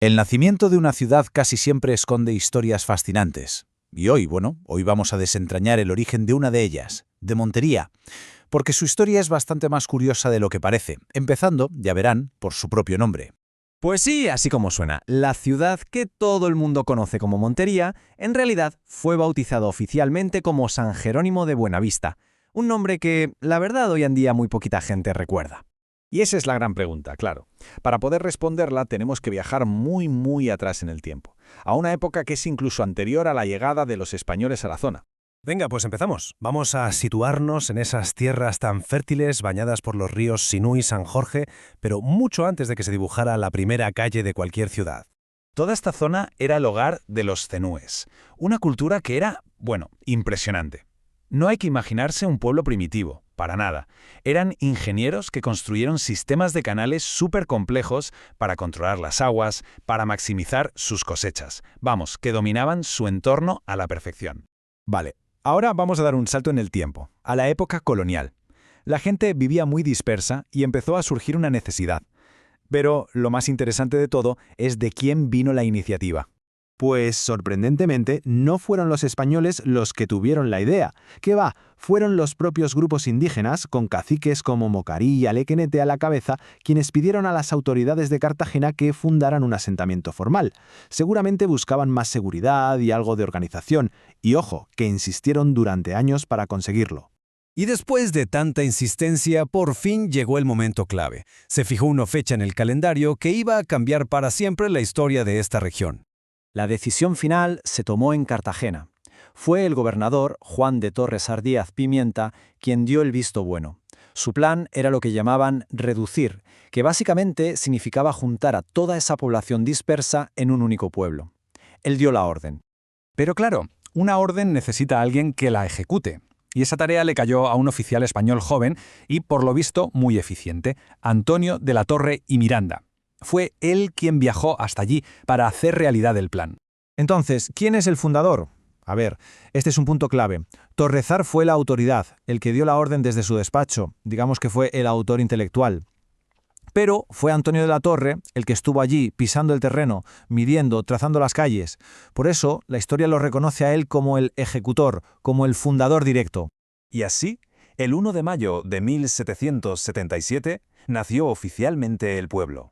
El nacimiento de una ciudad casi siempre esconde historias fascinantes. Y hoy vamos a desentrañar el origen de una de ellas, de Montería, porque su historia es bastante más curiosa de lo que parece, empezando, ya verán, por su propio nombre. Pues sí, así como suena, la ciudad que todo el mundo conoce como Montería, en realidad fue bautizado oficialmente como San Jerónimo de Buenavista, un nombre que, la verdad, hoy en día muy poquita gente recuerda. Y esa es la gran pregunta, claro. Para poder responderla tenemos que viajar muy atrás en el tiempo, a una época que es incluso anterior a la llegada de los españoles a la zona. Venga, pues empezamos. Vamos a situarnos en esas tierras tan fértiles bañadas por los ríos Sinú y San Jorge, pero mucho antes de que se dibujara la primera calle de cualquier ciudad. Toda esta zona era el hogar de los cenúes, una cultura que era, impresionante. No hay que imaginarse un pueblo primitivo, para nada. Eran ingenieros que construyeron sistemas de canales súper complejos para controlar las aguas, para maximizar sus cosechas. Vamos, que dominaban su entorno a la perfección. Vale, ahora vamos a dar un salto en el tiempo, a la época colonial. La gente vivía muy dispersa y empezó a surgir una necesidad. Pero lo más interesante de todo es de quién vino la iniciativa. Pues, sorprendentemente, no fueron los españoles los que tuvieron la idea. ¿Qué va? Fueron los propios grupos indígenas, con caciques como Mocarí y Alequenete a la cabeza, quienes pidieron a las autoridades de Cartagena que fundaran un asentamiento formal. Seguramente buscaban más seguridad y algo de organización, y ojo, que insistieron durante años para conseguirlo. Y después de tanta insistencia, por fin llegó el momento clave. Se fijó una fecha en el calendario que iba a cambiar para siempre la historia de esta región. La decisión final se tomó en Cartagena. Fue el gobernador Juan de Torres Ardíaz Pimienta quien dio el visto bueno. Su plan era lo que llamaban reducir, que básicamente significaba juntar a toda esa población dispersa en un único pueblo. Él dio la orden. Pero claro, una orden necesita a alguien que la ejecute. Y esa tarea le cayó a un oficial español joven y, por lo visto, muy eficiente, Antonio de la Torre y Miranda. Fue él quien viajó hasta allí para hacer realidad el plan. Entonces, ¿quién es el fundador? A ver, este es un punto clave. Torrezar fue la autoridad, el que dio la orden desde su despacho, digamos que fue el autor intelectual. Pero fue Antonio de la Torre el que estuvo allí, pisando el terreno, midiendo, trazando las calles. Por eso, la historia lo reconoce a él como el ejecutor, como el fundador directo. Y así, el 1 de mayo de 1777, nació oficialmente el pueblo.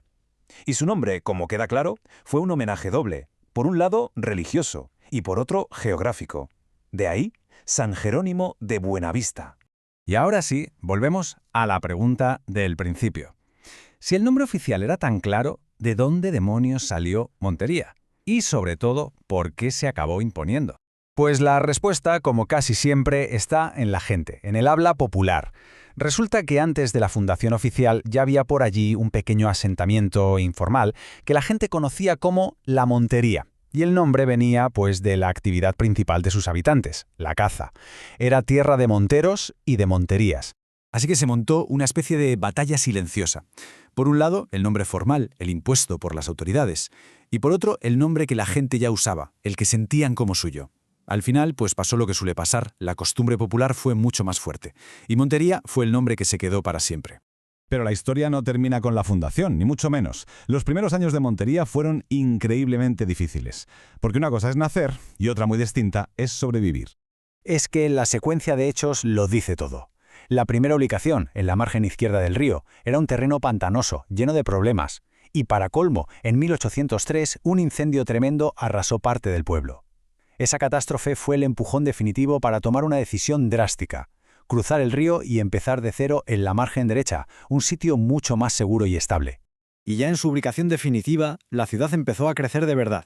Y su nombre, como queda claro, fue un homenaje doble, por un lado religioso y por otro geográfico. De ahí, San Jerónimo de Buenavista. Y ahora sí, volvemos a la pregunta del principio. Si el nombre oficial era tan claro, ¿de dónde demonios salió Montería? Y sobre todo, ¿por qué se acabó imponiendo? Pues la respuesta, como casi siempre, está en la gente, en el habla popular. Resulta que antes de la fundación oficial ya había por allí un pequeño asentamiento informal que la gente conocía como la Montería. Y el nombre venía, pues, de la actividad principal de sus habitantes, la caza. Era tierra de monteros y de monterías. Así que se montó una especie de batalla silenciosa. Por un lado, el nombre formal, el impuesto por las autoridades, y por otro, el nombre que la gente ya usaba, el que sentían como suyo. Al final, pues pasó lo que suele pasar, la costumbre popular fue mucho más fuerte, y Montería fue el nombre que se quedó para siempre. Pero la historia no termina con la fundación, ni mucho menos. Los primeros años de Montería fueron increíblemente difíciles, porque una cosa es nacer y otra muy distinta es sobrevivir. Es que la secuencia de hechos lo dice todo. La primera ubicación, en la margen izquierda del río, era un terreno pantanoso, lleno de problemas. Y para colmo, en 1803, un incendio tremendo arrasó parte del pueblo. Esa catástrofe fue el empujón definitivo para tomar una decisión drástica: cruzar el río y empezar de cero en la margen derecha, un sitio mucho más seguro y estable. Y ya en su ubicación definitiva, la ciudad empezó a crecer de verdad.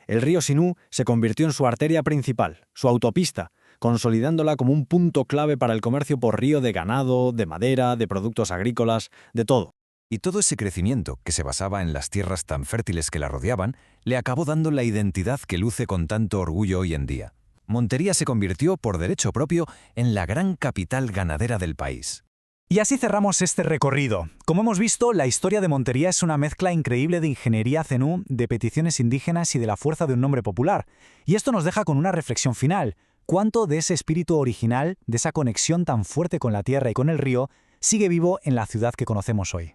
El río Sinú se convirtió en su arteria principal, su autopista, consolidándola como un punto clave para el comercio por río de ganado, de madera, de productos agrícolas, de todo. Y todo ese crecimiento, que se basaba en las tierras tan fértiles que la rodeaban, le acabó dando la identidad que luce con tanto orgullo hoy en día. Montería se convirtió, por derecho propio, en la gran capital ganadera del país. Y así cerramos este recorrido. Como hemos visto, la historia de Montería es una mezcla increíble de ingeniería zenú, de peticiones indígenas y de la fuerza de un nombre popular. Y esto nos deja con una reflexión final. ¿Cuánto de ese espíritu original, de esa conexión tan fuerte con la tierra y con el río, sigue vivo en la ciudad que conocemos hoy?